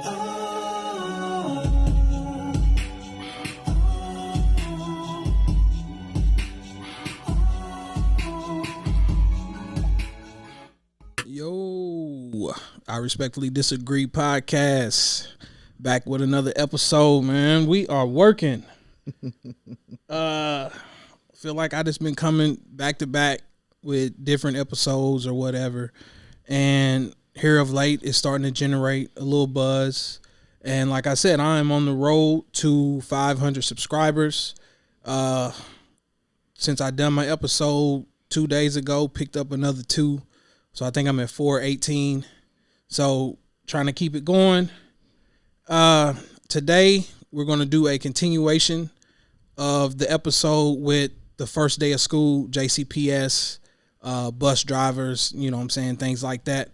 Yo, I respectfully disagree podcast. Back with another episode, man. We are working. Feel like I just been coming back to back with different episodes or whatever. And here of late it's starting to generate a little buzz. And like I said, I am on the road to 500 subscribers. Since I done my episode 2 days ago, picked up another 2. So I think I'm at 418. So trying to keep it going. Today we're going to do a continuation of the episode with the first day of school, JCPS, bus drivers, you know what I'm saying, things like that.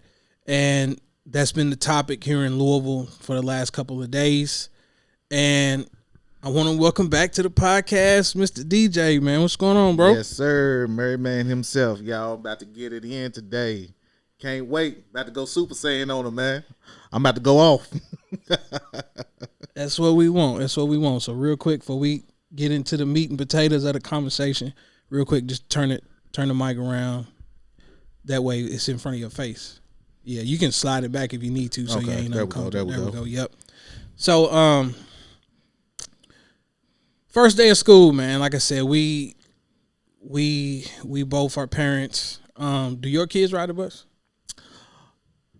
And that's been the topic here in Louisville for the last couple of days. And I want to welcome back to the podcast, Mr. DJ, man. What's going on, bro? Yes, sir. Merry man himself. Y'all about to get it in today. Can't wait. About to go Super Saiyan on him, man. I'm about to go off. That's what we want. That's what we want. So real quick, before we get into the meat and potatoes of the conversation, real quick, just turn the mic around. That way it's in front of your face. Yeah, you can slide it back if you need to, so you ain't uncomfortable. There we go. Yep. So, first day of school, man. Like I said, we both are parents. Do your kids ride the bus?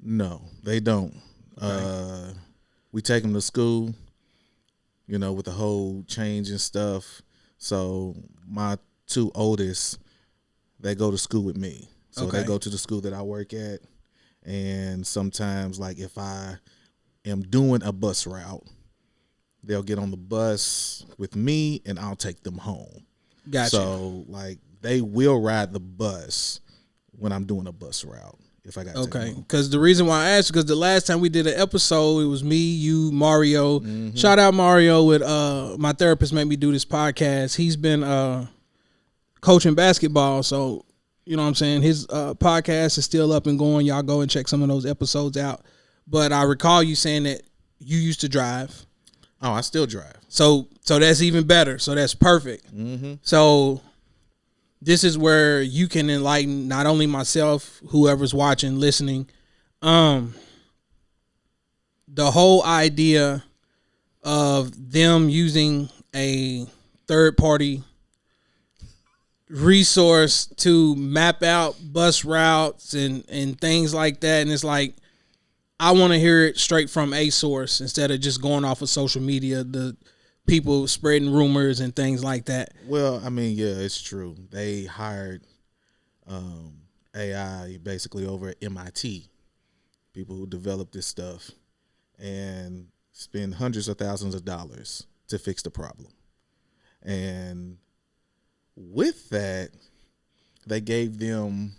No, they don't. Okay. We take them to school, you know, with the whole change and stuff. So my 2 oldest, they go to school with me. So They go to the school that I work at. And sometimes, like, if I am doing a bus route, they'll get on the bus with me and I'll take them home. Gotcha. So, like, they will ride the bus when I'm doing a bus route. If I got okay, because the reason why I asked, because the last time we did an episode, it was me, you, Mario. Mm-hmm. Shout out Mario with my therapist made me do this podcast. He's been coaching basketball, so you know what I'm saying. His podcast is still up and going. Y'all go and check some of those episodes out. But I recall you saying that you used to drive. Oh, I still drive. So that's even better. So that's perfect. Mm-hmm. So this is where you can enlighten not only myself, whoever's watching, listening. The whole idea of them using a third-party resource to map out bus routes and things like that. And it's like, I want to hear it straight from a source instead of just going off of social media, the people spreading rumors and things like that. Well, I mean, yeah, it's true. They hired AI basically over at MIT, people who developed this stuff, and spend hundreds of thousands of dollars to fix the problem. And with that, they gave them,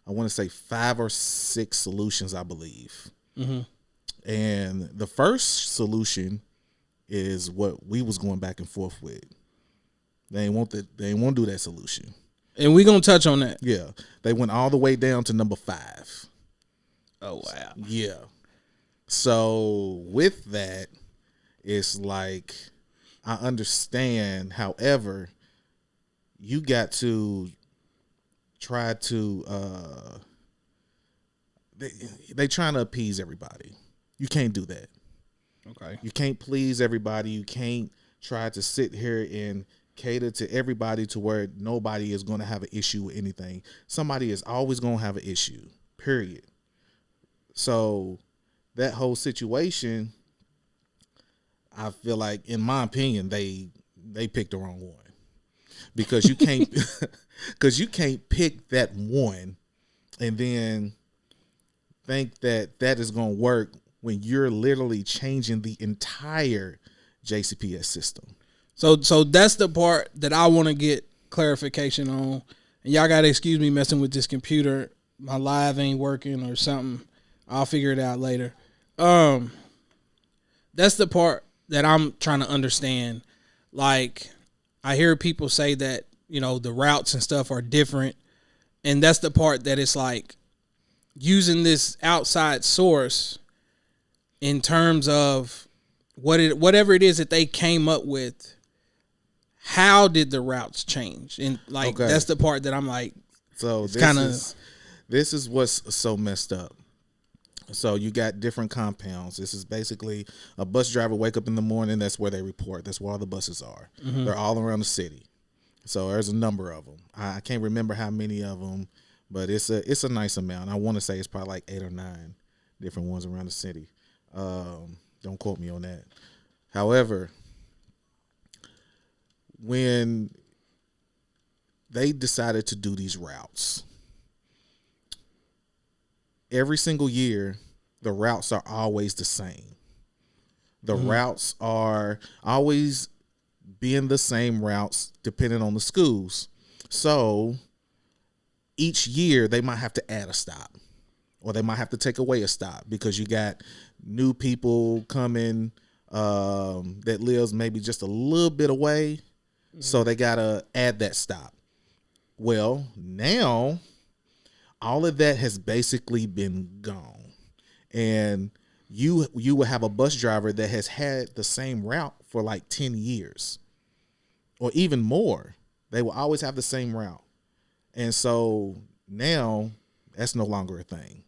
I want to say 5 or 6 solutions, I believe. Mm-hmm. And the first solution is what we was going back and forth with. They ain't want to do that solution. And we're going to touch on that. Yeah. They went all the way down to number 5. Oh, wow. Yeah. So with that, it's like, I understand. However, you got to try to, they trying to appease everybody. You can't do that. Okay. You can't please everybody. You can't try to sit here and cater to everybody to where nobody is going to have an issue with anything. Somebody is always going to have an issue, period. So that whole situation, I feel like, in my opinion, they picked the wrong one. Because you can't pick that one and then think that is going to work when you're literally changing the entire JCPS system. So that's the part that I want to get clarification on. And y'all got to excuse me messing with this computer. My live ain't working or something. I'll figure it out later. That's the part that I'm trying to understand. Like, I hear people say that, you know, the routes and stuff are different. And that's the part that it's like using this outside source in terms of whatever it is that they came up with. How did the routes change? And like that's the part that I'm like, so this is what's so messed up. So you got different compounds. This is basically a bus driver wake up in the morning. That's where they report. That's where all the buses are. Mm-hmm. They're all around the city. So there's a number of them. I can't remember how many of them, but it's a nice amount. I want to say it's probably like 8 or 9 different ones around the city. Don't quote me on that. However, when they decided to do these routes, every single year, the routes are always the same. The routes are always being the same routes depending on the schools. So each year they might have to add a stop, or they might have to take away a stop because you got new people coming that lives maybe just a little bit away. So they got to add that stop. Well, now all of that has basically been gone. And you will have a bus driver that has had the same route for like 10 years or even more. They will always have the same route. And so now that's no longer a thing.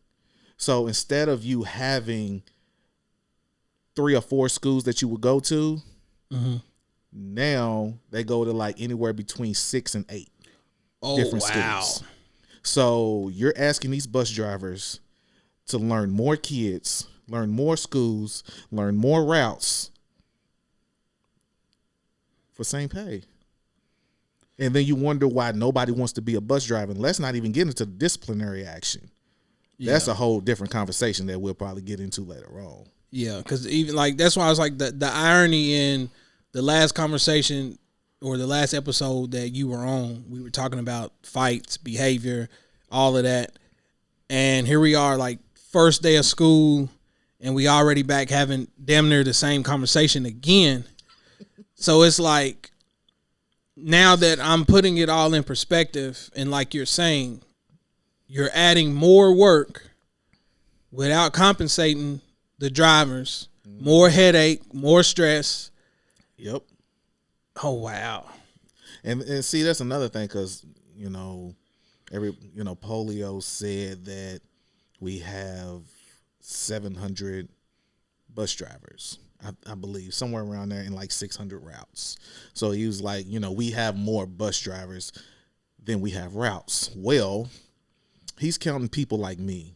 So instead of you having 3 or 4 schools that you would go to, now they go to like anywhere between 6 and 8 different schools. So you're asking these bus drivers to learn more kids, learn more schools, learn more routes for same pay. And then you wonder why nobody wants to be a bus driver. And let's not even get into the disciplinary action. Yeah. That's a whole different conversation that we'll probably get into later on. Yeah, because even like that's why I was like the irony in the last conversation or the last episode that you were on, we were talking about fights, behavior, all of that. And here we are, like first day of school, and we already back having damn near the same conversation again. So it's like, now that I'm putting it all in perspective, and like you're saying, you're adding more work without compensating the drivers, more headache, more stress. Yep. Oh, wow. And see, that's another thing, because, polio said that we have 700 bus drivers, I believe, somewhere around there, in like 600 routes. So he was like, we have more bus drivers than we have routes. Well, he's counting people like me.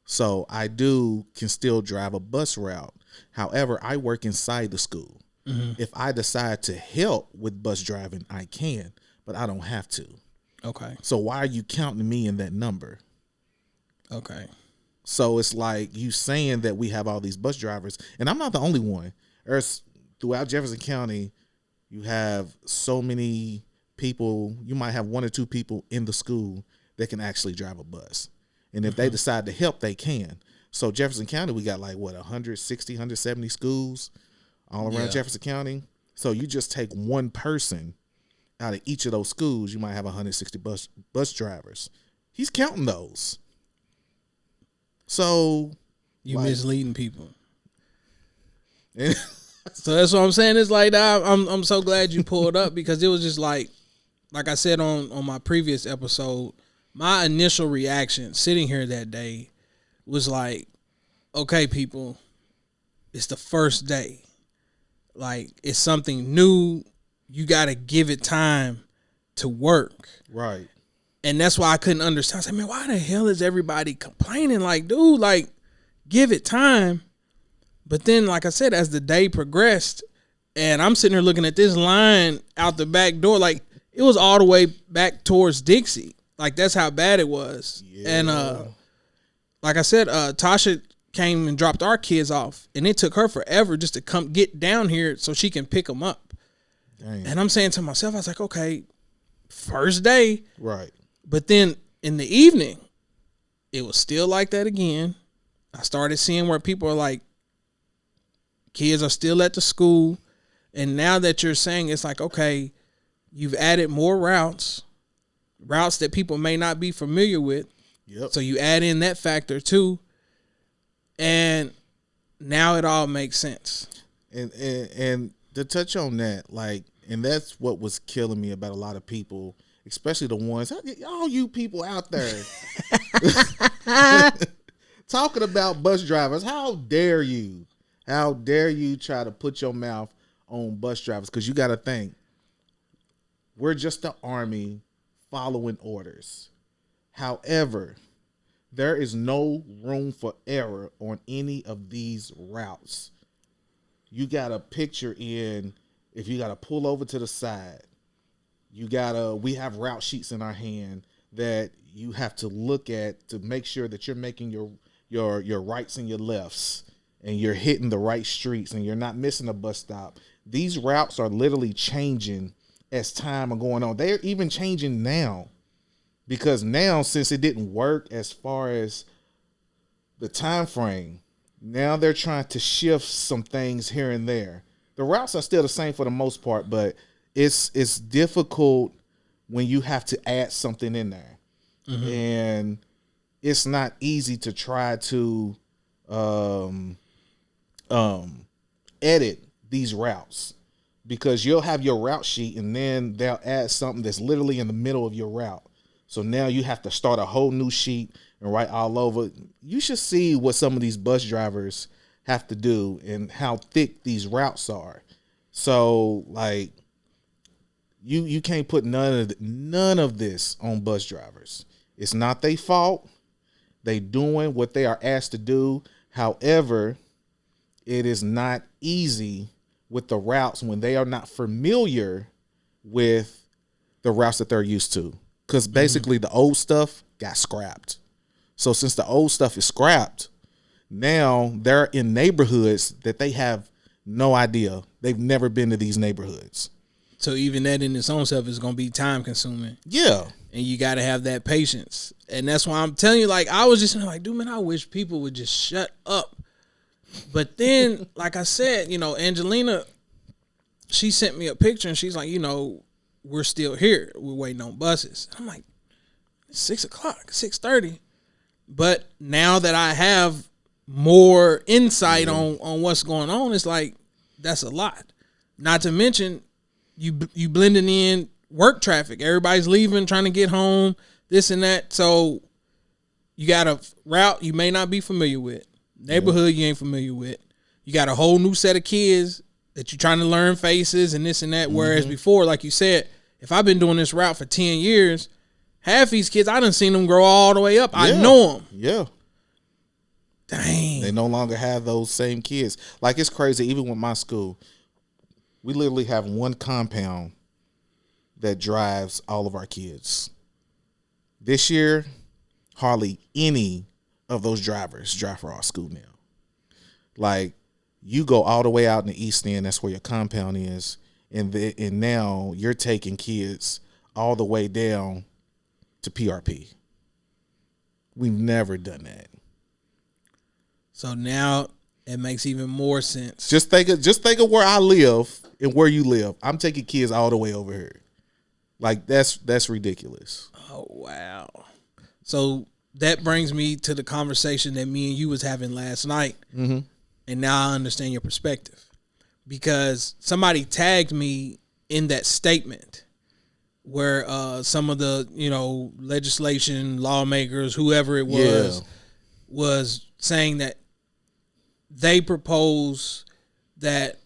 So I can still drive a bus route. However, I work inside the school. Mm-hmm. If I decide to help with bus driving, I can, but I don't have to. Okay. So why are you counting me in that number? Okay. So it's like you saying that we have all these bus drivers, and I'm not the only one. There's throughout Jefferson County, you have so many people. You might have 1 or 2 people in the school that can actually drive a bus. And if they decide to help, they can. So Jefferson County, we got like 160, 170 schools all around Jefferson County. So you just take one person out of each of those schools, you might have 160 bus drivers. He's counting those. So you misleading people. So that's what I'm saying. It's like I'm so glad you pulled up, because it was just like I said on my previous episode, my initial reaction sitting here that day was like, okay, people, it's the first day. Like, it's something new. You got to give it time to work. Right. And that's why I couldn't understand. I was like, man, why the hell is everybody complaining? Like, dude, like, give it time. But then, like I said, as the day progressed, and I'm sitting here looking at this line out the back door, like, it was all the way back towards Dixie. Like, that's how bad it was. Yeah. And like I said, Tasha came and dropped our kids off, and it took her forever just to come get down here so she can pick them up. Dang. And I'm saying to myself, I was like, okay, first day. Right. But then in the evening, it was still like that again. I started seeing where people are like, kids are still at the school. And now that you're saying, it's like, okay, you've added more routes that people may not be familiar with. Yep. So you add in that factor too. And now it all makes sense. And to touch on that, like, and that's what was killing me about a lot of people, especially the ones, all you people out there talking about bus drivers. How dare you? How dare you try to put your mouth on bus drivers? Because you got to think, we're just the army following orders. However, there is no room for error on any of these routes. You got to picture in, if you got to pull over to the side, we have route sheets in our hand that you have to look at to make sure that you're making your rights and your lefts, and you're hitting the right streets, and you're not missing a bus stop. These routes are literally changing as time are going on. They're even changing now, because now, since it didn't work as far as the time frame, now they're trying to shift some things here and there. The routes are still the same for the most part, but it's difficult when you have to add something in there. Mm-hmm. And it's not easy to try to edit these routes, because you'll have your route sheet and then they'll add something that's literally in the middle of your route. So now you have to start a whole new sheet and write all over. You should see what some of these bus drivers have to do and how thick these routes are. So, like, you can't put none of this on bus drivers. It's not their fault. They doing what they are asked to do. However, it is not easy with the routes when they are not familiar with the routes that they're used to. Because basically the old stuff got scrapped. So since the old stuff is scrapped, now they're in neighborhoods that they have no idea. They've never been to these neighborhoods. So even that in its own self is going to be time consuming. Yeah. And you got to have that patience. And that's why I'm telling you, like, I was just like, dude, man, I wish people would just shut up. But then, like I said, Angelina, she sent me a picture and she's like, we're still here. We're waiting on buses. I'm like, it's 6 o'clock, 6:30. But now that I have more insight on what's going on, it's like, that's a lot. Not to mention, you blending in work traffic. Everybody's leaving, trying to get home, this and that. So you got a route you may not be familiar with, neighborhood you ain't familiar with. You got a whole new set of kids that you're trying to learn faces and this and that. Whereas before, like you said, if I've been doing this route for 10 years, half these kids, I done seen them grow all the way up. Yeah. I know them. Yeah. Dang. They no longer have those same kids. Like, it's crazy. Even with my school, we literally have one compound that drives all of our kids. This year, hardly any of those drivers drive for our school now. Like, you go all the way out in the East End, that's where your compound is, and now you're taking kids all the way down to PRP. We've never done that. So now it makes even more sense. Just think of where I live and where you live. I'm taking kids all the way over here. Like, that's ridiculous. Oh, wow. So that brings me to the conversation that me and you was having last night. Mm-hmm. And now I understand your perspective, because somebody tagged me in that statement where some of the, legislation, lawmakers, whoever it was saying that they propose that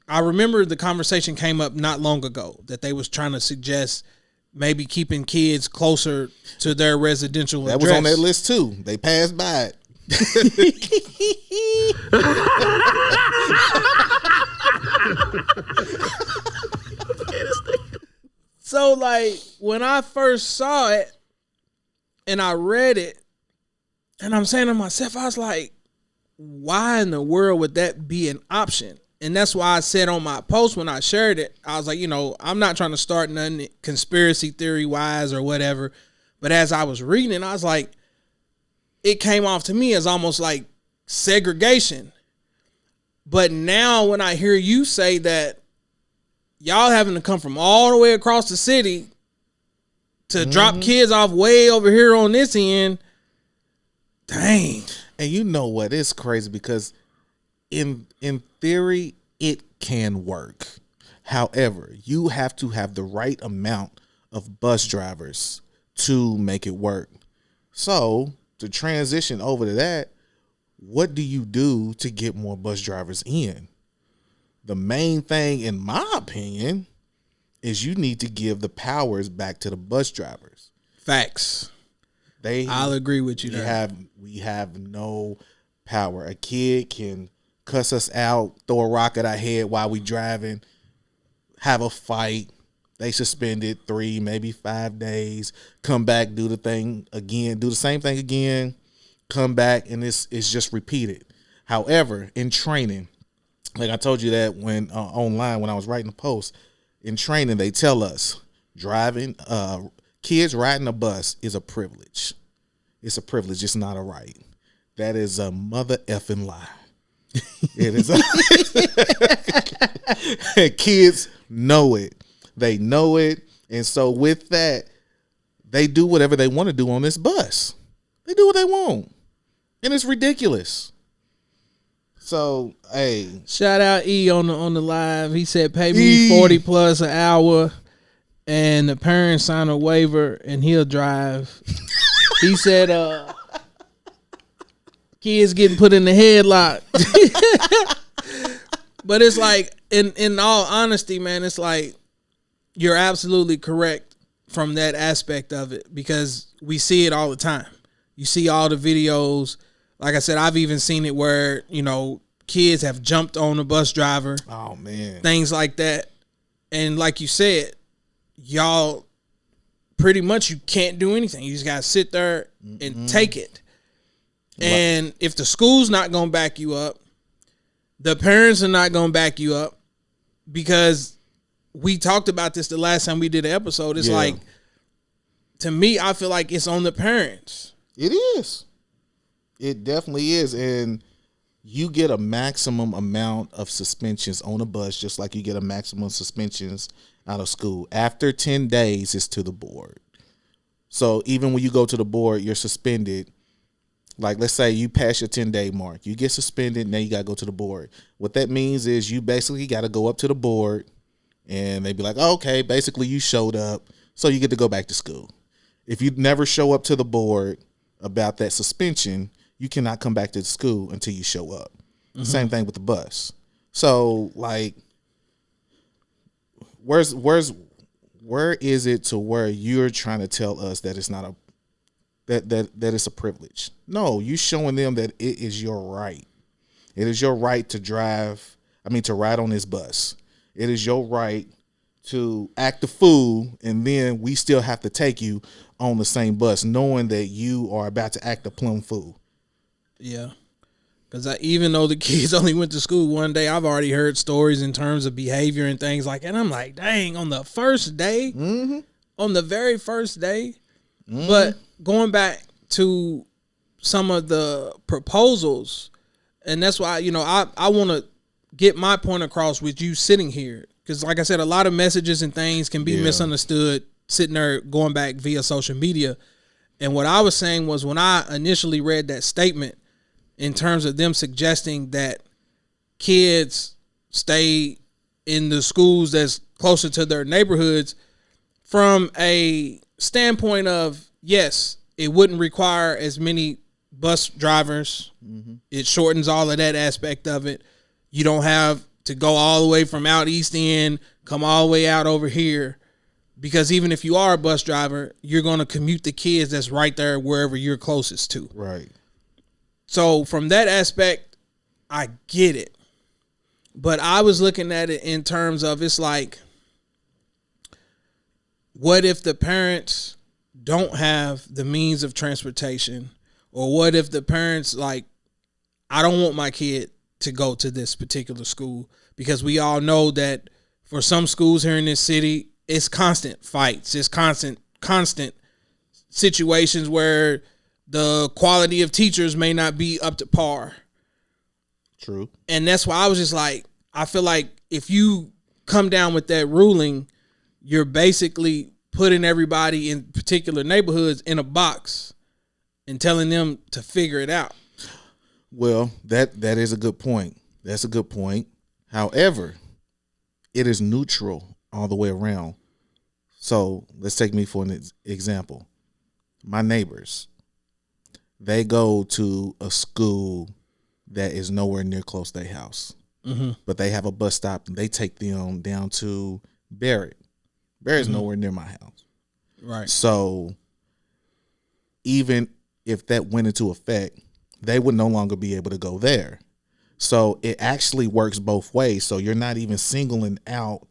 I remember the conversation came up not long ago that they was trying to suggest maybe keeping kids closer to their residential address. That was on that list too. They passed by it. So, like, when I first saw it and I read it, and I'm saying to myself, I was like, why in the world would that be an option? And that's why I said on my post when I shared it, I was like, I'm not trying to start nothing conspiracy theory wise or whatever. But as I was reading it, I was like, it came off to me as almost like segregation. But now when I hear you say that y'all having to come from all the way across the city to drop kids off way over here on this end, dang. And you know what? It's crazy because in theory, it can work. However, you have to have the right amount of bus drivers to make it work. So to transition over to that, what do you do to get more bus drivers in? The main thing, in my opinion, is you need to give the powers back to the bus drivers. Facts. I'll agree with you there. We have no power. A kid can cuss us out, throw a rock at our head while we driving, have a fight. They suspended 3, maybe 5 days, come back, do the thing again, do the same thing again, come back, and it's just repeated. However, in training, like I told you that when online when I was writing the post, in training they tell us kids riding a bus is a privilege. It's a privilege. It's not a right. That is a mother effing lie. It is. Kids know it. They know it. And so with that, they do whatever they want to do on this bus. They do what they want. And it's ridiculous. So, hey. Shout out E on the live. He said, pay me 40 plus an hour and the parents sign a waiver and he'll drive. He said, kids getting put in the headlock. But it's like, in all honesty, man, it's like, you're absolutely correct from that aspect of it because we see it all the time. You see all the videos. Like I said, I've even seen it where, kids have jumped on a bus driver. Oh, man. Things like that. And like you said, y'all pretty much you can't do anything. You just got to sit there and take it. And if the school's not going to back you up, the parents are not going to back you up because we talked about this the last time we did an episode. It's like, to me, I feel like it's on the parents. It is. It definitely is. And you get a maximum amount of suspensions on a bus, just like you get a maximum suspensions out of school. After 10 days, it's to the board. So even when you go to the board, you're suspended. Like, let's say you pass your 10-day mark. You get suspended, now you got to go to the board. What that means is you basically got to go up to the board, and they be like, oh, okay, basically you showed up, so you get to go back to school. If you never show up to the board about that suspension, you cannot come back to the school until you show up. Mm-hmm. Same thing with the bus. So, like, where is it to where you're trying to tell us that it's not a that it's a privilege? No, you showing them that it is your right. It is your right to to ride on this bus. It is your right to act the fool, and then we still have to take you on the same bus, knowing that you are about to act a plumb fool. Yeah. Because even though the kids only went to school one day, I've already heard stories in terms of behavior and things like that. And I'm like, dang, on the first day, on the very first day. But going back to some of the proposals, and that's why, I want to get my point across with you sitting here. Because like I said, a lot of messages and things can be misunderstood sitting there going back via social media. And what I was saying was when I initially read that statement in terms of them suggesting that kids stay in the schools that's closer to their neighborhoods from a standpoint of, yes, it wouldn't require as many bus drivers. It shortens all of that aspect of it. You don't have to go all the way from out east end, come all the way out over here. Because even if you are a bus driver, you're going to commute the kids that's right there wherever you're closest to. Right. So from that aspect, I get it. But I was looking at it in terms of it's like, what if the parents don't have the means of transportation? Or what if the parents like, I don't want my kid to go to this particular school? Because we all know that for some schools here in this city, it's constant fights. It's constant situations where the quality of teachers may not be up to par. True. And that's why I was just like, I feel like if you come down with that ruling, you're basically putting everybody in particular neighborhoods in a box and telling them to figure it out. Well, that is a good point. That's a good point. However, it is neutral all the way around. So let's take me for an example. My neighbors, they go to a school that is nowhere near close to their house. Mm-hmm. But they have a bus stop and they take them down to Barrett. Barrett's nowhere near my house. Right. So even if that went into effect, they would no longer be able to go there. So it actually works both ways. So you're not even singling out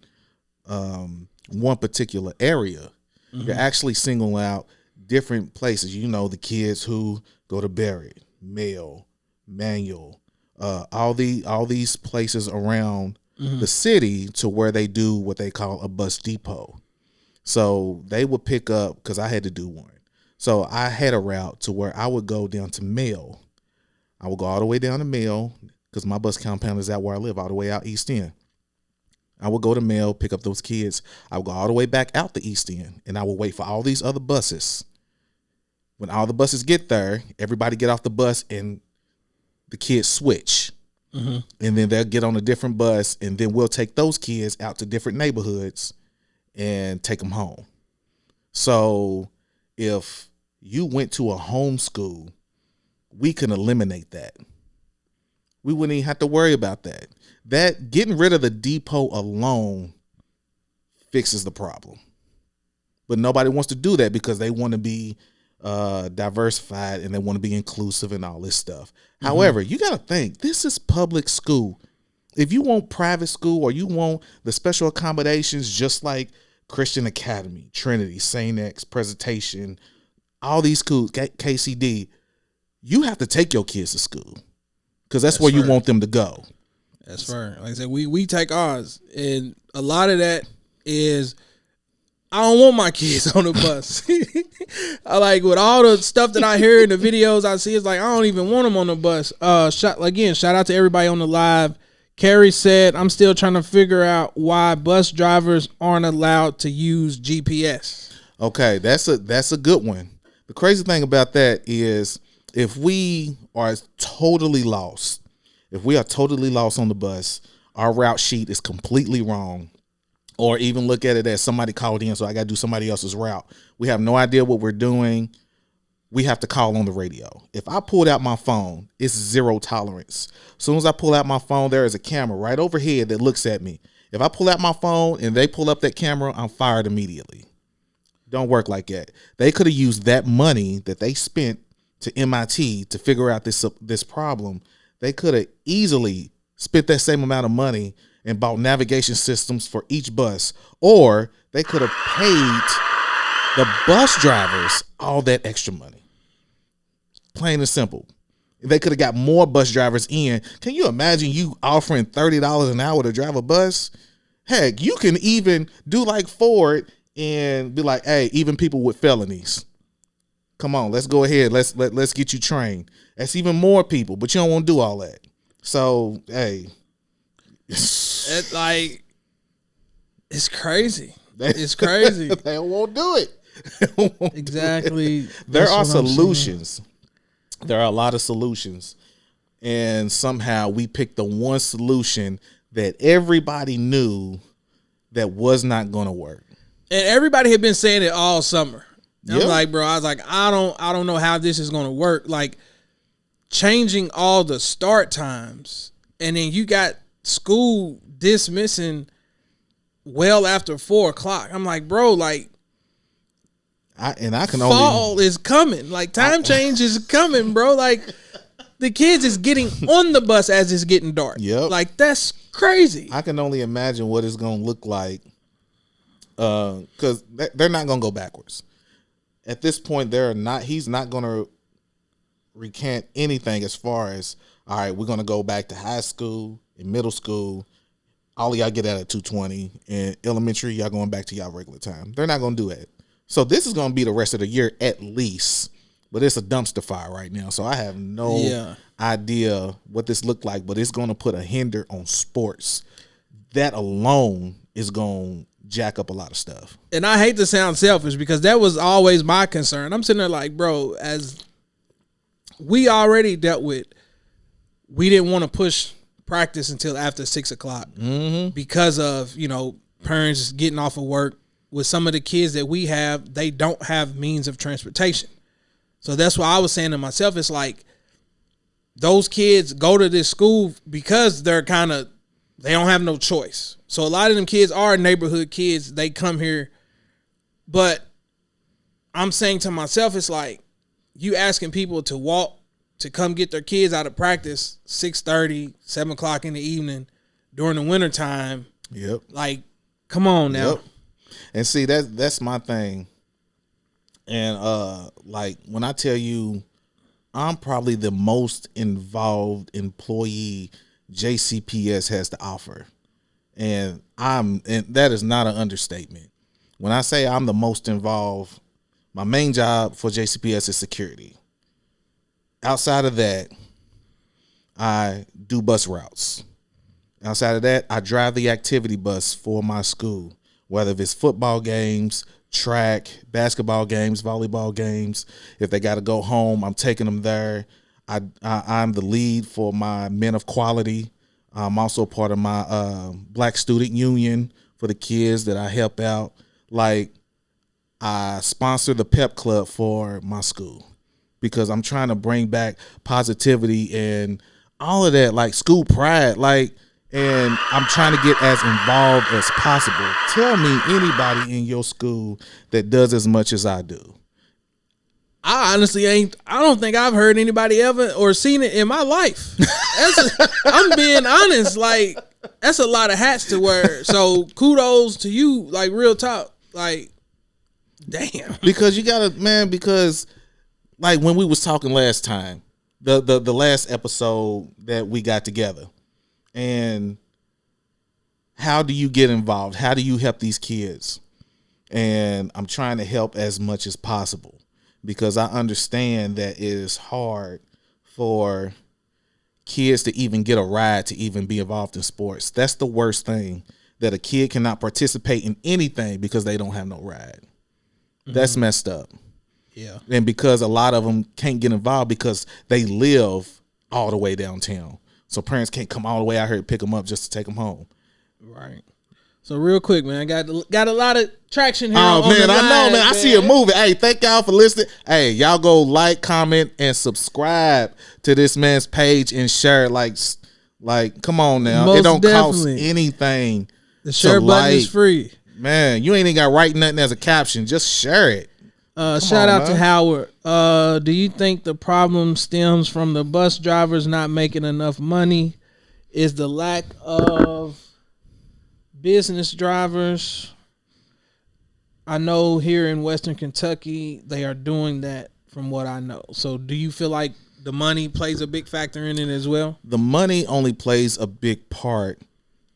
one particular area. Mm-hmm. You're actually singling out different places. You know, the kids who go to Barrett, Mail, Manual, all these places around the city to where they do what they call a bus depot. So they would pick up, because I had to do one. So I had a route to where I would go down to Mail. I would go all the way down to Mail, because my bus compound is out where I live, all the way out East End. I would go to Mail, pick up those kids. I would go all the way back out the East End, and I would wait for all these other buses. When all the buses get there, everybody get off the bus, and the kids switch. Mm-hmm. And then they'll get on a different bus, and then we'll take those kids out to different neighborhoods and take them home. So if you went to a homeschool, we can eliminate that. We wouldn't even have to worry about that. That getting rid of the depot alone fixes the problem. But nobody wants to do that because they want to be diversified and they want to be inclusive and all this stuff. Mm-hmm. However, you got to think, this is public school. If you want private school or you want the special accommodations, just like Christian Academy, Trinity, St. X, Presentation, all these schools, KCD, you have to take your kids to school because that's where you want them to go. That's right. Like I said, we take ours, and a lot of that is I don't want my kids on the bus. I like with all the stuff that I hear in the videos I see, it's like I don't even want them on the bus. Shout out to everybody on the live. Carrie said, I'm still trying to figure out why bus drivers aren't allowed to use GPS. Okay, that's a good one. The crazy thing about that is if we are totally lost on the bus, our route sheet is completely wrong, or even look at it as somebody called in, so I got to do somebody else's route. We have no idea what we're doing. We have to call on the radio. If I pulled out my phone, it's zero tolerance. As soon as I pull out my phone, there is a camera right overhead that looks at me. If I pull out my phone and they pull up that camera, I'm fired immediately. Don't work like that. They could have used that money that they spent to MIT to figure out this problem. They could have easily spent that same amount of money and bought navigation systems for each bus, or they could have paid the bus drivers all that extra money. Plain and simple. They could have got more bus drivers in. Can you imagine you offering $30 an hour to drive a bus? Heck, you can even do like Ford and be like, hey, even people with felonies, come on, let's go ahead. Let's get you trained. That's even more people, but you don't want to do all that. So, hey. It's like, it's crazy. It's crazy. They won't do it. Exactly. There are solutions. There are a lot of solutions. And somehow we picked the one solution that everybody knew that was not going to work. And everybody had been saying it all summer. Yep. I'm like, bro, I was like, I don't know how this is going to work. Like changing all the start times, and then you got school dismissing well after 4:00. I'm like, bro, like, fall is coming. Like time change is coming, bro. Like the kids is getting on the bus as it's getting dark. Yep. Like that's crazy. I can only imagine what it's going to look like. Because they're not going to go backwards. At this point, he's not going to recant anything as far as, all right, we're going to go back to high school and middle school. All of y'all get out at 2:20, and elementary, y'all going back to y'all regular time. They're not going to do that. So this is going to be the rest of the year at least, but it's a dumpster fire right now. So I have no idea what this looked like, but it's going to put a hinder on sports. That alone is going to jack up a lot of stuff. And I hate to sound selfish because that was always my concern. I'm sitting there like, bro, as we already dealt with, we didn't want to push practice until after 6 o'clock because of, parents getting off of work. With some of the kids that we have, they don't have means of transportation. So that's why I was saying to myself, it's like those kids go to this school because they don't have no choice. So a lot of them kids are neighborhood kids. They come here. But I'm saying to myself, it's like you asking people to walk to come get their kids out of practice 6:30, 7 o'clock in the evening during the wintertime. Yep. Like, come on now. Yep. And see, that's my thing. And like when I tell you I'm probably the most involved employee JCPS has to offer. And that is not an understatement. When I say I'm the most involved, my main job for JCPS is security. Outside of that, I do bus routes. Outside of that, I drive the activity bus for my school, whether it's football games, track, basketball games, volleyball games. If they got to go home, I'm taking them there. I'm the lead for my Men of Quality. I'm also part of my Black Student Union for the kids that I help out. Like, I sponsor the pep club for my school because I'm trying to bring back positivity and all of that, like school pride, and I'm trying to get as involved as possible. Tell me anybody in your school that does as much as I do. I honestly I don't think I've heard anybody ever or seen it in my life. I'm being honest. Like, that's a lot of hats to wear. So kudos to you, like, real talk. Like, damn. Because you gotta, man, because like when we was talking last time, the last episode that we got together, and how do you get involved? How do you help these kids? And I'm trying to help as much as possible because I understand that it is hard for kids to even get a ride, to even be involved in sports. That's the worst thing, that a kid cannot participate in anything because they don't have no ride. That's messed up. Yeah. And because a lot of them can't get involved because they live all the way downtown. So parents can't come all the way out here to pick them up just to take them home. Right. So real quick, man, I got a lot of traction here. Oh, man, I know, man. I see a movie. Hey, thank y'all for listening. Hey, y'all go like, comment, and subscribe to this man's page and share. Like, come on now. Most it don't definitely cost anything. The share button is free. Man, you ain't even got to write nothing as a caption. Just share it. Shout out to Howard. Do you think the problem stems from the bus drivers not making enough money? Is the lack of business drivers? I know here in Western Kentucky, they are doing that from what I know. So do you feel like the money plays a big factor in it as well? The money only plays a big part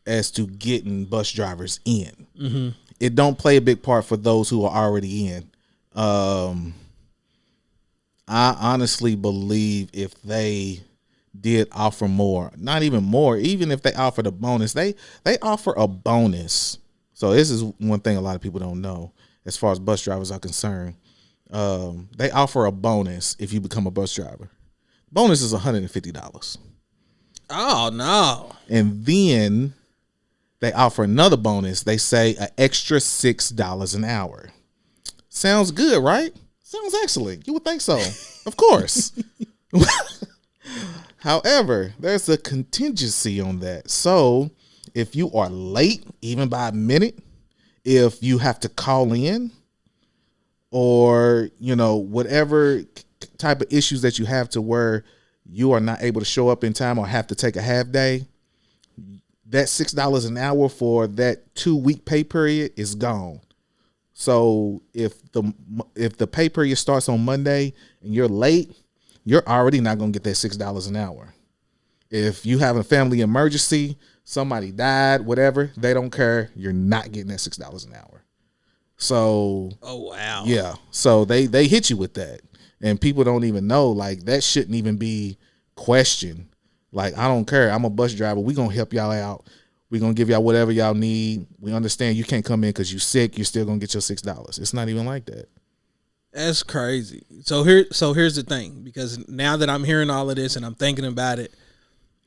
as to getting bus drivers in. Mm-hmm. It don't play a big part for those who are already in. I honestly believe if they did offer more, not even more, even if they offered a bonus, they offer a bonus. So this is one thing a lot of people don't know as far as bus drivers are concerned. They offer a bonus if you become a bus driver. Bonus is $150. Oh, no. And then they offer another bonus. They say an extra $6 an hour. Sounds good, right? Sounds excellent. You would think so. Of course. However, there's a contingency on that. So if you are late, even by a minute, if you have to call in, or, whatever type of issues that you have to where you are not able to show up in time or have to take a half day, that $6 an hour for that 2-week pay period is gone. So if the pay period starts on Monday and you're late, you're already not going to get that $6 an hour. If you have a family emergency, somebody died, whatever, they don't care. You're not getting that $6 an hour. So, oh wow, yeah. So they hit you with that, and people don't even know. Like, that shouldn't even be questioned. Like, I don't care. I'm a bus driver. We gonna help y'all out. We're going to give y'all whatever y'all need. We understand you can't come in because you're sick. You're still going to get your $6. It's not even like that. That's crazy. So here's the thing, because now that I'm hearing all of this and I'm thinking about it,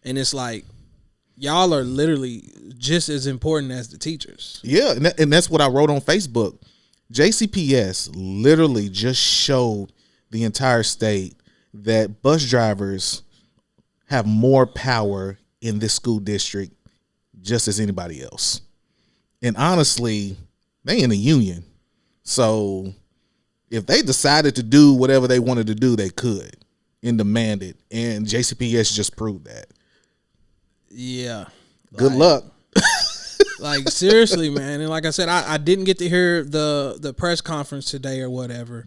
and it's like, y'all are literally just as important as the teachers. Yeah, and that's what I wrote on Facebook. JCPS literally just showed the entire state that bus drivers have more power in this school district just as anybody else. And honestly, they in a union. So if they decided to do whatever they wanted to do, they could and demand it. And JCPS just proved that. Yeah. Good luck. Like, seriously, man. And like I said, I didn't get to hear the press conference today or whatever.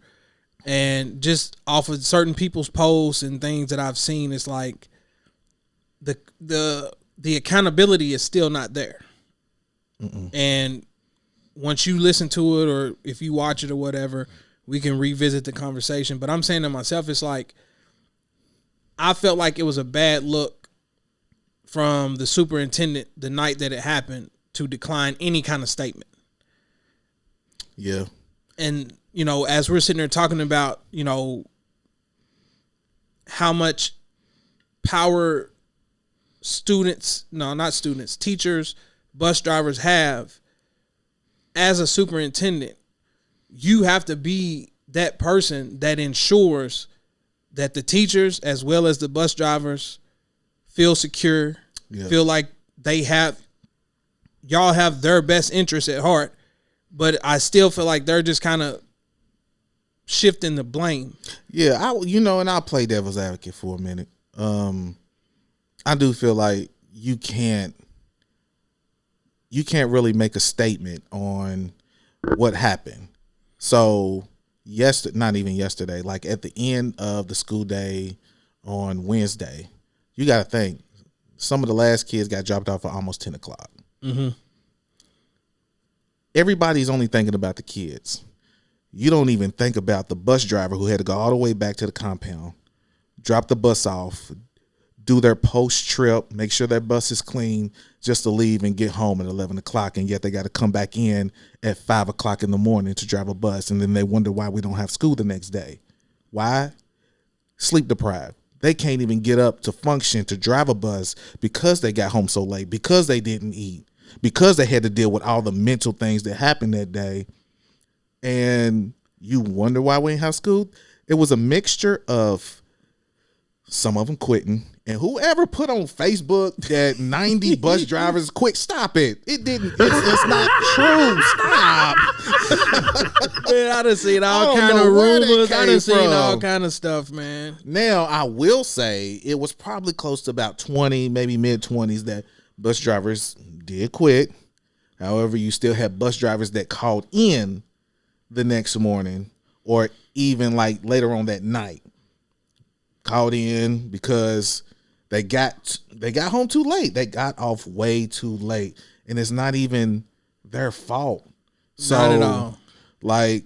And just off of certain people's posts and things that I've seen, it's like the accountability is still not there. Mm-mm. And once you listen to it or if you watch it or whatever, we can revisit the conversation. But I'm saying to myself, it's like, I felt like it was a bad look from the superintendent the night that it happened to decline any kind of statement. Yeah. And, you know, as we're sitting there talking about, you know, how much power teachers, bus drivers have, as a superintendent, you have to be that person that ensures that the teachers as well as the bus drivers feel secure, feel like y'all have their best interests at heart. But I still feel like they're just kind of shifting the blame. Yeah, and I'll play devil's advocate for a minute. I do feel like you can't really make a statement on what happened. So not even yesterday, like at the end of the school day on Wednesday, you got to think some of the last kids got dropped off at almost 10 o'clock. Mm-hmm. Everybody's only thinking about the kids. You don't even think about the bus driver who had to go all the way back to the compound, drop the bus off, do their post trip, make sure their bus is clean just to leave and get home at 11 o'clock. And yet they got to come back in at 5 o'clock in the morning to drive a bus. And then they wonder why we don't have school the next day. Why? Sleep deprived. They can't even get up to function to drive a bus because they got home so late, because they didn't eat, because they had to deal with all the mental things that happened that day. And you wonder why we didn't have school. It was a mixture of some of them quitting, and whoever put on Facebook that 90 bus drivers quit, stop it. It didn't. It's not true. Stop. Man, I done seen all kind of rumors. I done seen all kind of stuff, man. Now, I will say it was probably close to about 20, maybe mid-20s that bus drivers did quit. However, you still have bus drivers that called in the next morning or even like later on that night. Called in because they got home too late. They got off way too late, and it's not even their fault. So, not at all. Like,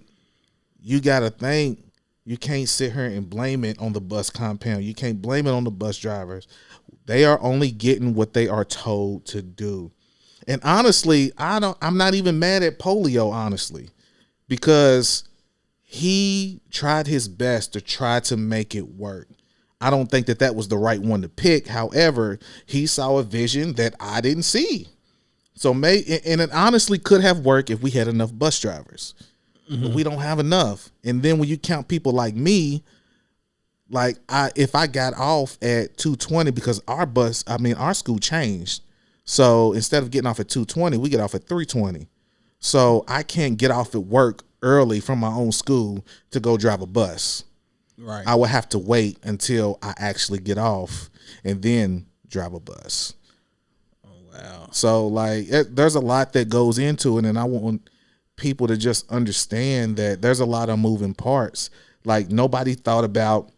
you got to think, you can't sit here and blame it on the bus compound. You can't blame it on the bus drivers. They are only getting what they are told to do. And honestly, I'm not even mad at Polio, honestly, because he tried his best to try to make it work. I don't think that was the right one to pick. However, he saw a vision that I didn't see. So and it honestly could have worked if we had enough bus drivers. Mm-hmm. But we don't have enough. And then when you count people like me, like if I got off at 2:20 because our school changed. So instead of getting off at 2:20, we get off at 3:20. So I can't get off at work early from my own school to go drive a bus. Right. I would have to wait until I actually get off and then drive a bus. Oh, wow. So, like, there's a lot that goes into it, and I want people to just understand that there's a lot of moving parts. Like, nobody thought about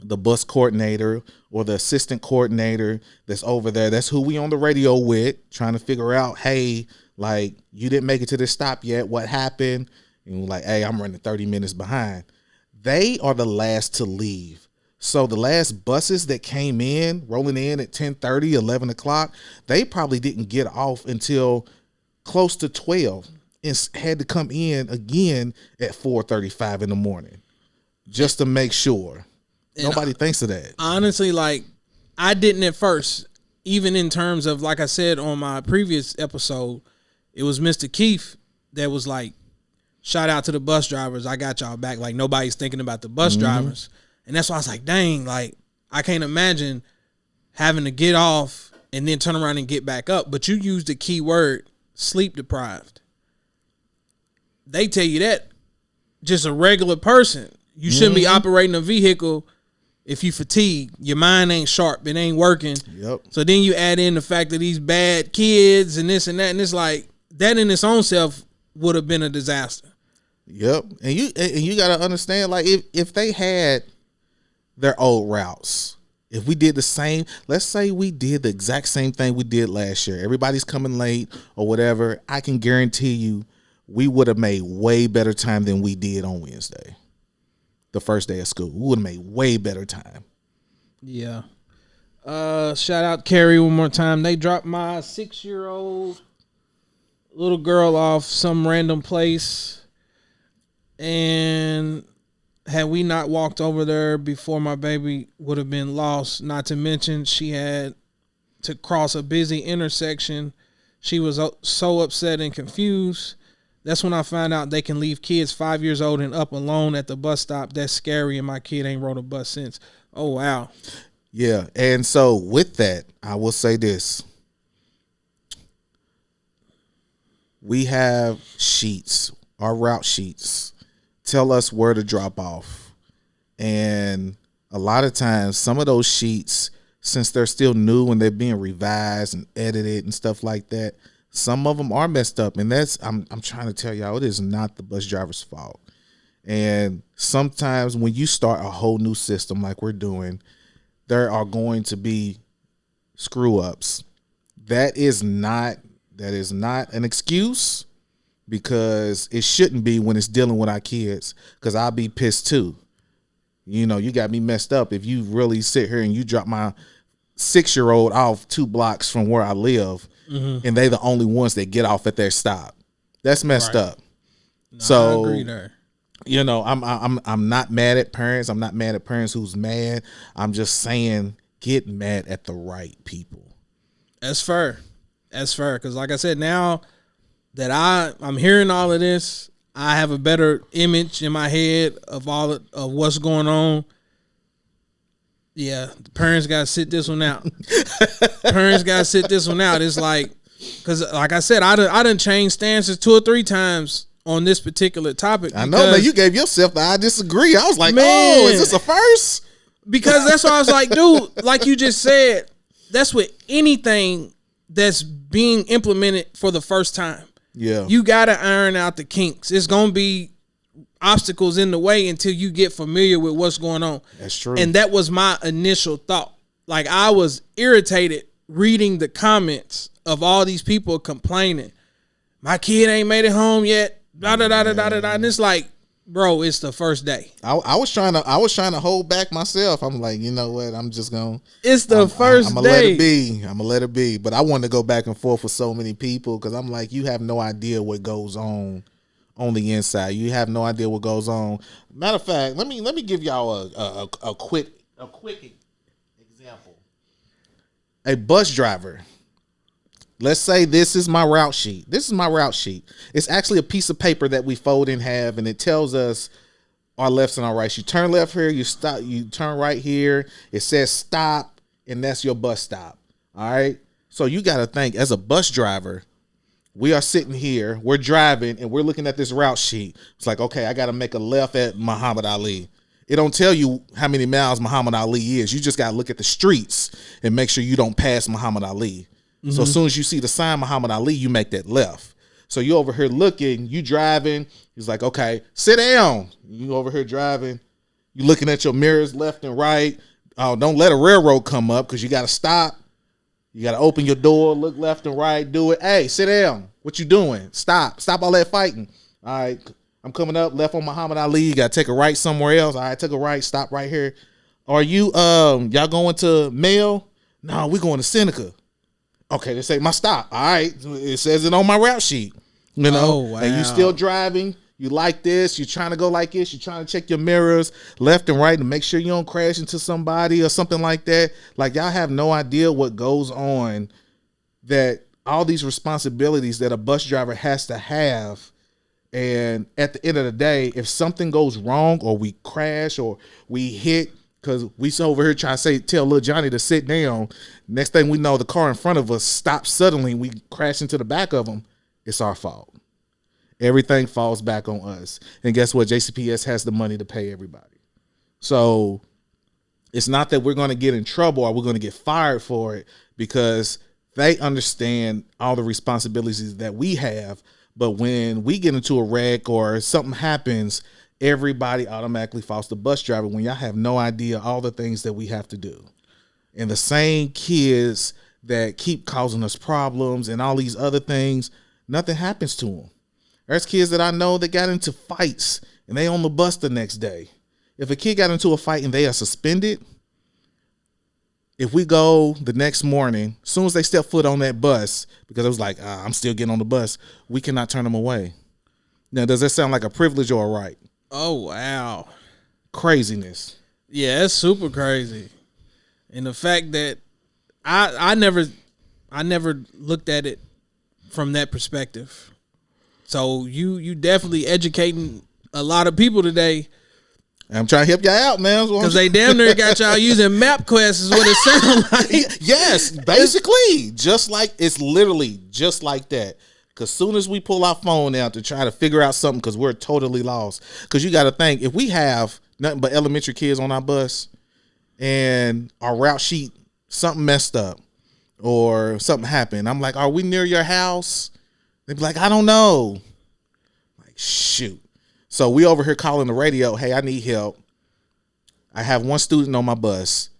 the bus coordinator or the assistant coordinator that's over there. That's who we on the radio with, trying to figure out, hey, like, you didn't make it to this stop yet. What happened? And we're like, hey, I'm running 30 minutes behind. They are the last to leave. So the last buses that came in, rolling in at 10:30, 11 o'clock, they probably didn't get off until close to 12 and had to come in again at 4:35 in the morning just to make sure. And nobody thinks of that. Honestly, like, I didn't at first even in terms of, like I said on my previous episode, it was Mr. Keith that was like, shout out to the bus drivers. I got y'all back. Like, nobody's thinking about the bus drivers. And that's why I was like, dang, like, I can't imagine having to get off and then turn around and get back up. But you used the key word, sleep deprived. They tell you that just a regular person, you shouldn't be operating a vehicle if you fatigue. Your mind ain't sharp. It ain't working. Yep. So then you add in the fact that these bad kids and this and that, and it's like that in its own self would have been a disaster. Yep. And you got to understand, like, if they had their old routes, if we did the same, let's say we did the exact same thing we did last year, everybody's coming late or whatever, I can guarantee you we would have made way better time than we did on Wednesday, the first day of school. We would have made way better time. Yeah. Shout out Carrie one more time. They dropped my 6-year-old little girl off some random place, and had we not walked over there before, my baby would have been lost. Not to mention she had to cross a busy intersection. She was so upset and confused. That's when I found out they can leave kids 5 years old and up alone at the bus stop. That's scary, and my kid ain't rode a bus since. Oh, wow. Yeah, and so with that, I will say this. We have sheets, our route sheets, tell us where to drop off. And a lot of times, some of those sheets, since they're still new and they're being revised and edited and stuff like that, some of them are messed up. And that's, I'm trying to tell y'all, it is not the bus driver's fault. And sometimes when you start a whole new system like we're doing, there are going to be screw ups. That is not an excuse, because it shouldn't be when it's dealing with our kids, because I'll be pissed too. You know, you got me messed up if you really sit here and you drop my 6-year-old off 2 blocks from where I live, and they the only ones that get off at their stop. That's messed up. No, so I agree there. You know, I'm not mad at parents. I'm not mad at parents who's mad. I'm just saying, get mad at the right people. That's fair. That's fair. Because like I said, now that I'm hearing all of this, I have a better image in my head of of what's going on. Yeah, the parents got to sit this one out. Parents got to sit this one out. It's like, because like I said, I done changed stances 2 or 3 times on this particular topic. I know, man. You gave yourself the I disagree. I was like, man, oh, is this a first? Because that's why I was like, dude, like you just said, that's with anything that's being implemented for the first time. Yeah. You got to iron out the kinks. It's going to be obstacles in the way until you get familiar with what's going on. That's true. And that was my initial thought. Like, I was irritated reading the comments of all these people complaining, my kid ain't made it home yet. Da, da, da, da, da, da, da. And it's like, bro, it's the first day. I was trying to hold back myself. I'm like, you know what? I'm just going. It's the first day. I'm gonna let it be. But I wanted to go back and forth with so many people, because I'm like, you have no idea what goes on the inside. You have no idea what goes on. Matter of fact, let me give y'all a quick example. A bus driver. Let's say this is my route sheet. It's actually a piece of paper that we fold in half, and it tells us our lefts and our rights. You turn left here, you stop, you turn right here. It says stop, and that's your bus stop. All right? So you got to think, as a bus driver, we are sitting here, we're driving, and we're looking at this route sheet. It's like, okay, I got to make a left at Muhammad Ali. It don't tell you how many miles Muhammad Ali is. You just got to look at the streets and make sure you don't pass Muhammad Ali. So as soon as you see the sign Muhammad Ali, you make that left. So you over here looking, you driving. He's like, okay, sit down. You over here driving. You looking at your mirrors left and right. Oh, don't let a railroad come up, because you got to stop. You got to open your door, look left and right, do it. Hey, sit down. What you doing? Stop all that fighting. All right, I'm coming up, left on Muhammad Ali. You got to take a right somewhere else. All right, take a right, stop right here. Are you, y'all going to Mail? No, we going to Seneca. Okay, they say my stop. All right, it says it on my route sheet. You know, oh, wow. And you still driving. You like this, you're trying to go like this, you're trying to check your mirrors left and right to make sure you don't crash into somebody or something like that. Like, y'all have no idea what goes on, that all these responsibilities that a bus driver has to have. And at the end of the day, if something goes wrong or we crash or we hit, because we over here trying to tell little Johnny to sit down, next thing we know, the car in front of us stops suddenly, we crash into the back of them, it's our fault. Everything falls back on us. And guess what? JCPS has the money to pay everybody. So it's not that we're going to get in trouble or we're going to get fired for it, because they understand all the responsibilities that we have. But when we get into a wreck or something happens, everybody automatically falls to bus driver, when y'all have no idea all the things that we have to do. And the same kids that keep causing us problems and all these other things, nothing happens to them. There's kids that I know that got into fights and they on the bus the next day. If a kid got into a fight and they are suspended, if we go the next morning, as soon as they step foot on that bus, because it was like, I'm still getting on the bus, we cannot turn them away. Now, does that sound like a privilege or a right? Oh, wow. Craziness. Yeah, it's super crazy. And the fact that I never looked at it from that perspective. So you definitely educating a lot of people today. I'm trying to help y'all out, man. Because they damn near got y'all using MapQuest is what it sounds like. Yes, basically. It's literally just like that. Because soon as we pull our phone out to try to figure out something, because we're totally lost. Because you got to think, if we have nothing but elementary kids on our bus and our route sheet, something messed up or something happened, I'm like, are we near your house? They'd be like, I don't know. Like, shoot. So we over here calling the radio, hey, I need help. I have one student on my bus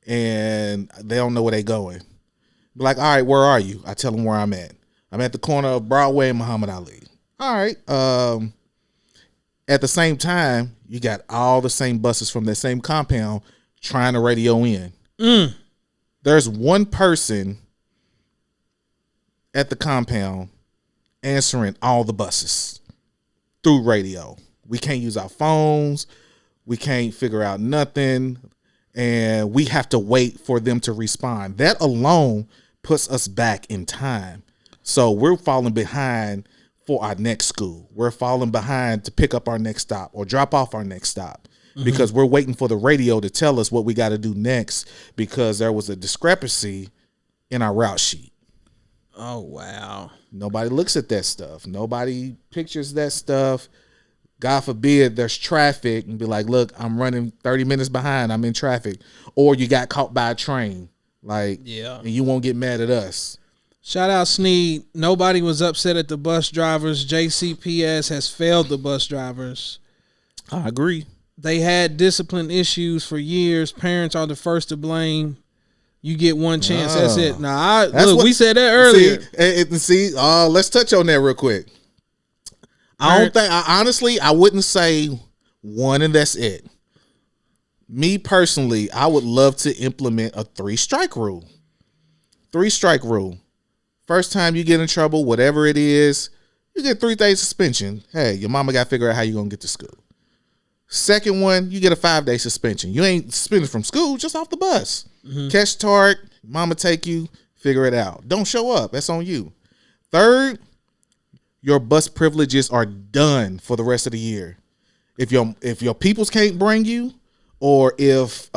and they don't know where they going. Be like, all right, where are you? I tell them where I'm at. I'm at the corner of Broadway and Muhammad Ali. All right. At the same time, you got all the same buses from that same compound trying to radio in. There's one person at the compound answering all the buses through radio. We can't use our phones. We can't figure out nothing. And we have to wait for them to respond. That alone puts us back in time. So we're falling behind for our next school. We're falling behind to pick up our next stop or drop off our next stop, because we're waiting for the radio to tell us what we got to do next, because there was a discrepancy in our route sheet. Oh, wow. Nobody looks at that stuff. Nobody pictures that stuff. God forbid there's traffic and be like, look, I'm running 30 minutes behind. I'm in traffic. Or you got caught by a train. Like, yeah, and you won't get mad at us. Shout out Sneed. Nobody was upset at the bus drivers. JCPS has failed the bus drivers. I agree. They had discipline issues for years. Parents are the first to blame. You get one chance. That's it. Now, we said that earlier. Let's touch on that real quick. I wouldn't say one and that's it. Me personally, I would love to implement a 3-strike rule. 3-strike rule. First time you get in trouble, whatever it is, you get 3 days suspension. Hey, your mama got to figure out how you're going to get to school. Second one, you get a 5-day suspension. You ain't suspended from school, just off the bus. Catch Tart, mama take you, figure it out. Don't show up. That's on you. Third, your bus privileges are done for the rest of the year. If your peoples can't bring you, or if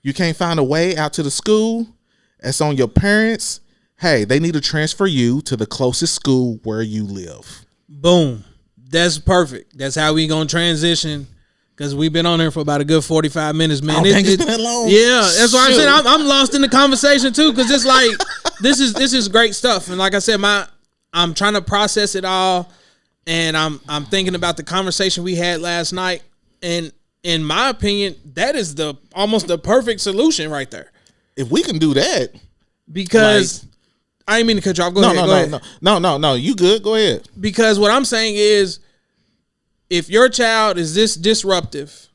you can't find a way out to the school, that's on your parents. Hey, they need to transfer you to the closest school where you live. Boom. That's perfect. That's how we gonna transition, because we've been on there for about a good 45 minutes, man. It's been that long? Yeah, that's why I'm saying I'm lost in the conversation too, because it's like this is great stuff. And like I said, I'm trying to process it all, and I'm thinking about the conversation we had last night, and in my opinion, that is almost the perfect solution right there. If we can do that, because I didn't mean to cut you off. Go ahead. No. You good? Go ahead. Because what I'm saying is, if your child is this disruptive,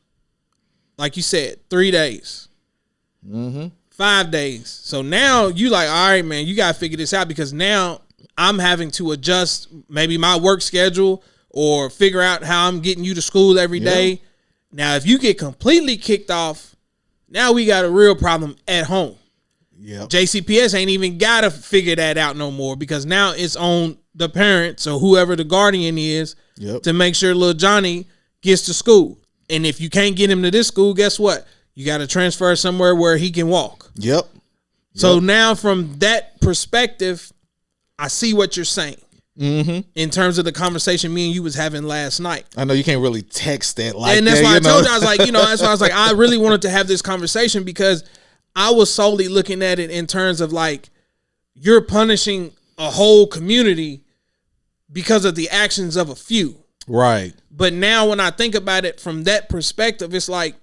like you said, 3 days, 5 days. So now you like, all right, man, you got to figure this out, because now I'm having to adjust maybe my work schedule or figure out how I'm getting you to school every day. Now, if you get completely kicked off, now we got a real problem at home. Yep. JCPS ain't even got to figure that out no more because now it's on the parents or whoever the guardian is to make sure little Johnny gets to school. And if you can't get him to this school, guess what? You got to transfer somewhere where he can walk. Yep. So now from that perspective, I see what you're saying. Mm-hmm. In terms of the conversation me and you was having last night. I know you can't really text that like that. And that's why I told you, I was like, that's why I was like, I really wanted to have this conversation because I was solely looking at it in terms of like, you're punishing a whole community because of the actions of a few. Right. But now when I think about it from that perspective, it's like,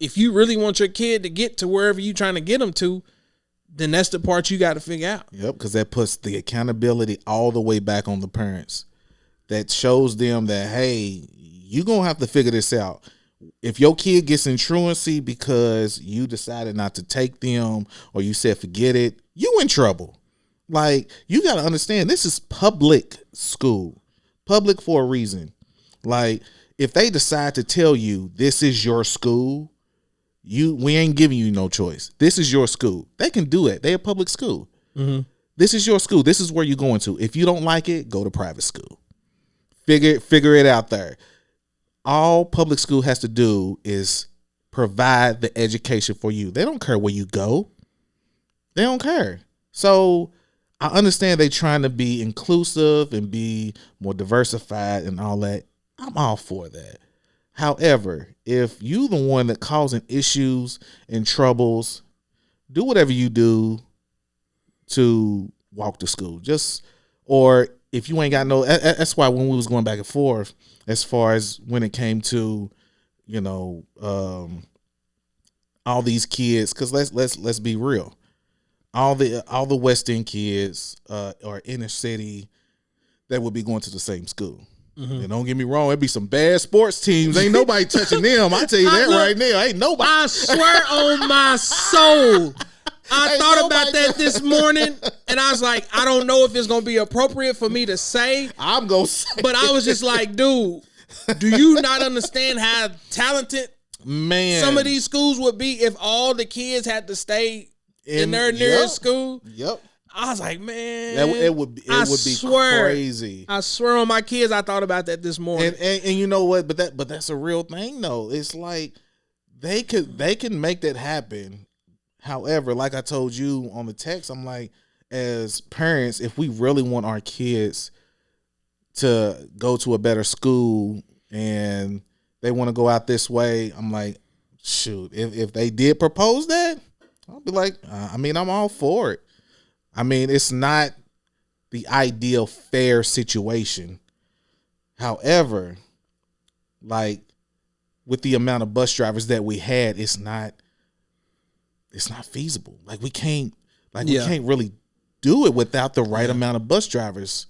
if you really want your kid to get to wherever you're trying to get them to, then that's the part you got to figure out. Yep, because that puts the accountability all the way back on the parents. That shows them that, hey, you're going to have to figure this out. If your kid gets in truancy because you decided not to take them or you said forget it, you in trouble. Like, you got to understand, this is public school. Public for a reason. Like, if they decide to tell you this is your school, we ain't giving you no choice. This is your school. They can do it. They're a public school. Mm-hmm. This is your school. This is where you're going to. If you don't like it, go to private school. Figure it out there. All public school has to do is provide the education for you. They don't care where you go. They don't care. So I understand they trying to be inclusive and be more diversified and all that. I'm all for that. However, if you the one that causing issues and troubles, do whatever you do to walk to school. Or if you ain't got no, that's why when we was going back and forth, as far as when it came to, all these kids, because let's be real, all the West End kids are inner city that would be going to the same school. Mm-hmm. And don't get me wrong, it'd be some bad sports teams. Ain't nobody touching them. I tell you that right now. Ain't nobody. I swear on my soul. I thought about that this morning, and I was like, I don't know if it's going to be appropriate for me to say. I'm going to say. But I was just like, dude, do you not understand how talented some of these schools would be if all the kids had to stay in their nearest school? Yep. I was like, man, it would be crazy. I swear on my kids, I thought about that this morning. And you know what? But that's a real thing though. It's like they can make that happen. However, like I told you on the text, I'm like, as parents, if we really want our kids to go to a better school and they want to go out this way, I'm like, shoot, if they did propose that, I'll be like, I'm all for it. I mean, it's not the ideal fair situation. However, like with the amount of bus drivers that we had, it's not feasible. Like we can't really do it without the right amount of bus drivers.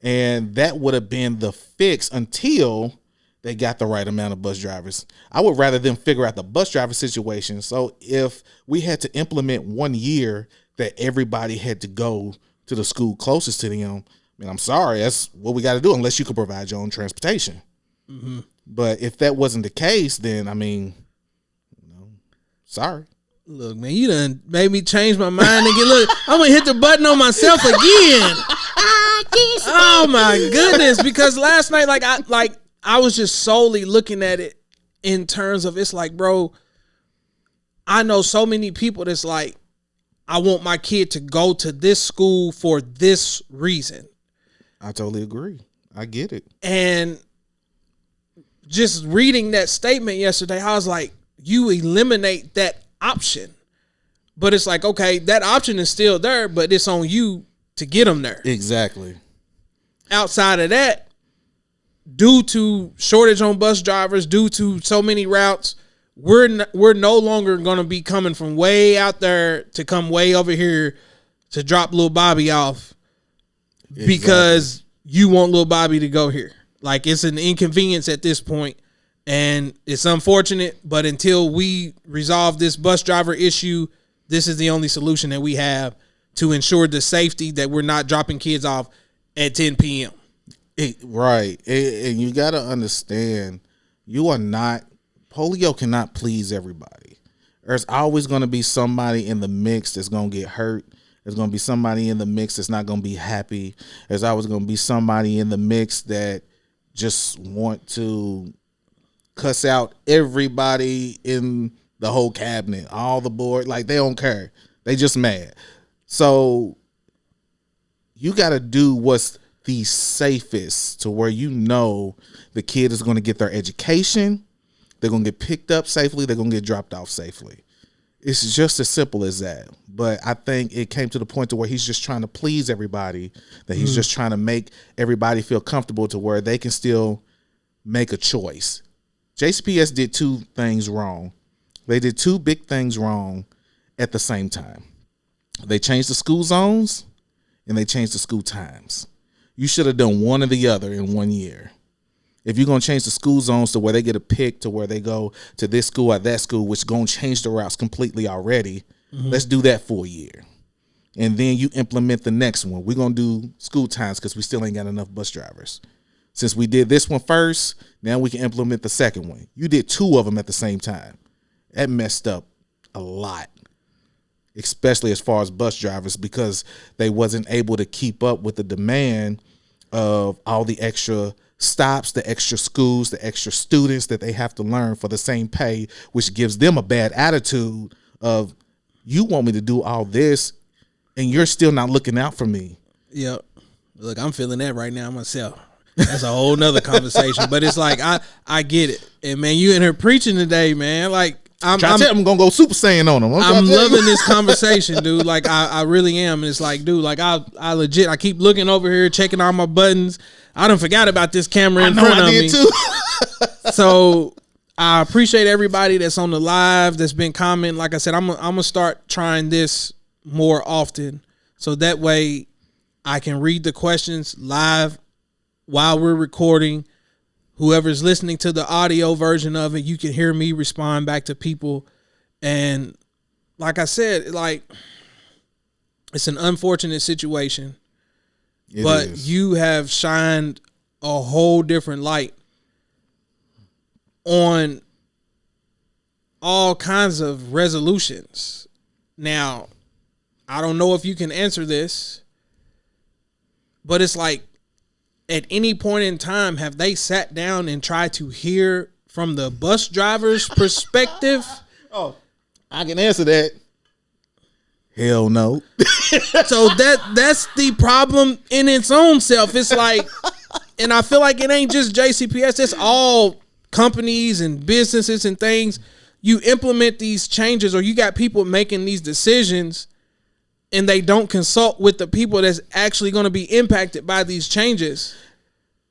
And that would have been the fix until they got the right amount of bus drivers. I would rather them figure out the bus driver situation. So if we had to implement 1 year that everybody had to go to the school closest to them, I mean, I'm sorry, that's what we got to do unless you can provide your own transportation. Mm-hmm. But if that wasn't the case, then, I mean, sorry. Look, man, you done made me change my mind again. Look, I'm going to hit the button on myself again. Oh, my goodness. Because last night, I was just solely looking at it in terms of, it's like, bro, I know so many people that's like, I want my kid to go to this school for this reason. I totally agree. I get it. And just reading that statement yesterday, I was like, you eliminate that option. But it's like, okay, that option is still there, but it's on you to get them there. Exactly. Outside of that, due to shortage on bus drivers, due to so many routes, we're no longer going to be coming from way out there to come way over here to drop little Bobby off because you want little Bobby to go here. Like, it's an inconvenience at this point, and it's unfortunate, but until we resolve this bus driver issue, this is the only solution that we have to ensure the safety that we're not dropping kids off at 10 p.m. Right. And you got to understand, polio cannot please everybody. There's always going to be somebody in the mix that's going to get hurt. There's going to be somebody in the mix that's not going to be happy. There's always going to be somebody in the mix that just want to cuss out everybody in the whole cabinet, all the board. Like, they don't care. They just mad. So you got to do what's the safest to where you know the kid is going to get their education. They're going to get picked up safely. They're going to get dropped off safely. It's just as simple as that. But I think it came to the point to where he's just trying to please everybody, that he's just trying to make everybody feel comfortable to where they can still make a choice. JCPS did two things wrong. They did two big things wrong at the same time. They changed the school zones and they changed the school times. You should have done one or the other in 1 year. If you're going to change the school zones to where they get a pick to where they go to this school or that school, which is going to change the routes completely already, let's do that for a year. And then you implement the next one. We're going to do school times because we still ain't got enough bus drivers. Since we did this one first, now we can implement the second one. You did two of them at the same time. That messed up a lot, especially as far as bus drivers, because they wasn't able to keep up with the demand of all the extra stops, the extra schools, the extra students that they have to learn for the same pay, which gives them a bad attitude of, you want me to do all this and you're still not looking out for me. Yep. Look, I'm feeling that right now myself. That's a whole nother conversation, but it's like, I get it. And man, you in here preaching today, man. Like, I'm gonna go Super Saiyan on them. I'm loving this conversation, dude. Like, I really am. And it's like, dude, like I legit, I keep looking over here, checking all my buttons. I done forgot about this camera in front of me. Too. So I appreciate everybody that's on the live, that's been commenting. Like I said, I'm gonna start trying this more often, so that way I can read the questions live while we're recording. Whoever's listening to the audio version of it, you can hear me respond back to people. And like I said, like, it's an unfortunate situation. But you have shined a whole different light on all kinds of resolutions. Now, I don't know if you can answer this, but it's like, at any point in time, have they sat down and tried to hear from the bus driver's perspective? Oh, I can answer that. Hell no. So that's the problem in its own self. It's like, and I feel like it ain't just JCPS. It's all companies and businesses and things. You implement these changes, or you got people making these decisions, and they don't consult with the people that's actually going to be impacted by these changes.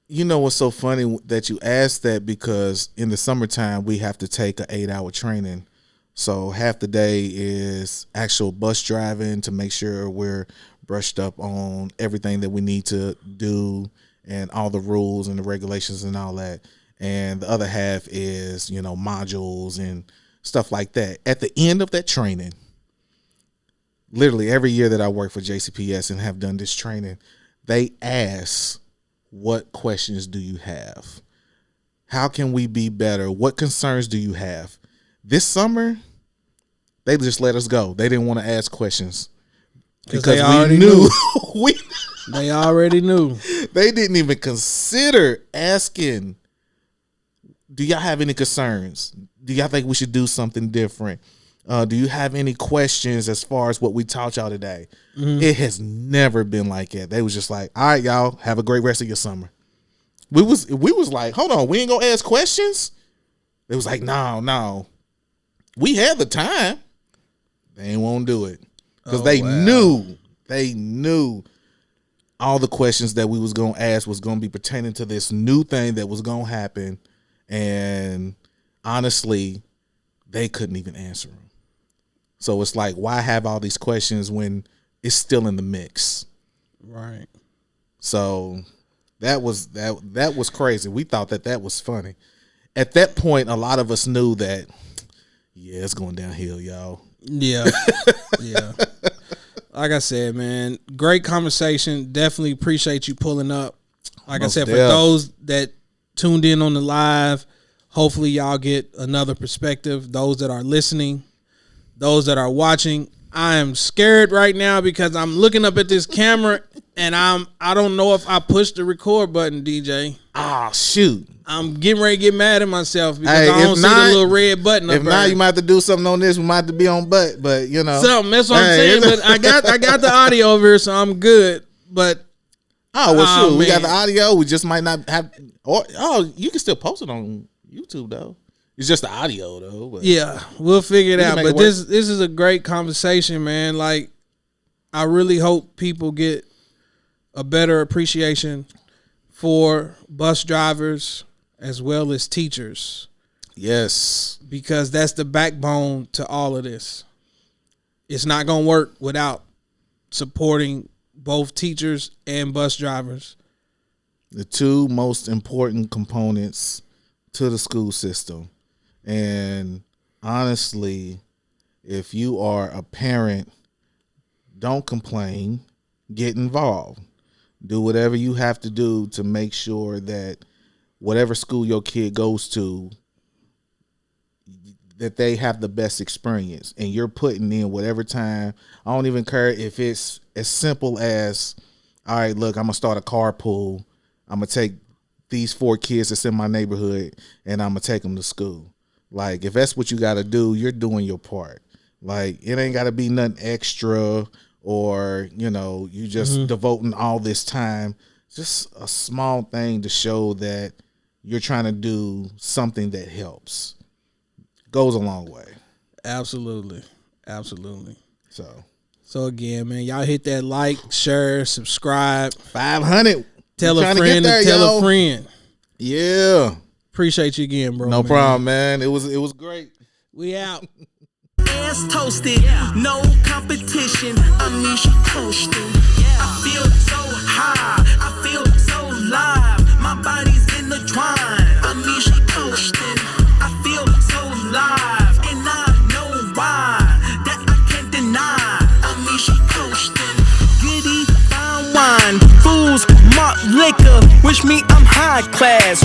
You know what's so funny that you asked that, because in the summertime we have to take an 8-hour training. So half the day is actual bus driving to make sure we're brushed up on everything that we need to do and all the rules and the regulations and all that. And the other half is, modules and stuff like that. At the end of that training, literally every year that I work for JCPS and have done this training, they ask, what questions do you have? How can we be better? What concerns do you have? This summer, they just let us go. They didn't want to ask questions because we knew. They already knew. They didn't even consider asking, do y'all have any concerns? Do y'all think we should do something different? Do you have any questions as far as what we taught y'all today? Mm-hmm. It has never been like that. They was just like, all right, y'all, have a great rest of your summer. We was like, hold on, we ain't gonna ask questions? They was like, no. We had the time. They ain't won't do it. Because they knew all the questions that we was gonna ask was gonna be pertaining to this new thing that was gonna happen. And honestly, they couldn't even answer them. So it's like, why have all these questions when it's still in the mix? Right. So that was crazy. We thought that was funny. At that point, a lot of us knew that, yeah, it's going downhill, y'all. Yeah. Yeah. Like I said, man, great conversation. Definitely appreciate you pulling up. Like I said, for those that tuned in on the live, hopefully y'all get another perspective. Those that are listening, those that are watching, I am scared right now because I'm looking up at this camera and I don't know if I pushed the record button, DJ. Oh shoot. I'm getting ready to get mad at myself because I don't see the little red button up there. If not, you might have to do something on this. We might have to be on but you know. Something, that's what I'm saying. But I got the audio over here, so I'm good. But we got the audio. We just might not have you can still post it on YouTube though. It's just the audio though. But yeah, we'll figure it out. But this is a great conversation, man. Like, I really hope people get a better appreciation for bus drivers as well as teachers. Yes. Because that's the backbone to all of this. It's not going to work without supporting both teachers and bus drivers. The two most important components to the school system. And honestly, if you are a parent, don't complain, get involved. Do whatever you have to do to make sure that whatever school your kid goes to, that they have the best experience. And you're putting in whatever time. I don't even care if it's as simple as, all right, look, I'm going to start a carpool. I'm going to take these 4 kids that's in my neighborhood and I'm going to take them to school. Like, if that's what you got to do, you're doing your part. Like, it ain't got to be nothing extra or, you know, you just devoting all this time. Just a small thing to show that you're trying to do something that helps. Goes a long way. Absolutely. So again, man, y'all hit that like, share, subscribe. 500. Tell a friend to tell a friend. Yeah. Appreciate you again, bro. No problem, man. It was great. We out. Ass toasted, no competition. Anisha coasting. I feel so high, I feel so live. My body's intertwined. Anisha coasting. I feel so live, and I know why. That I can't deny. Anisha coasting. Giddy fine wine, fools, malt liquor. Wish me I'm high class.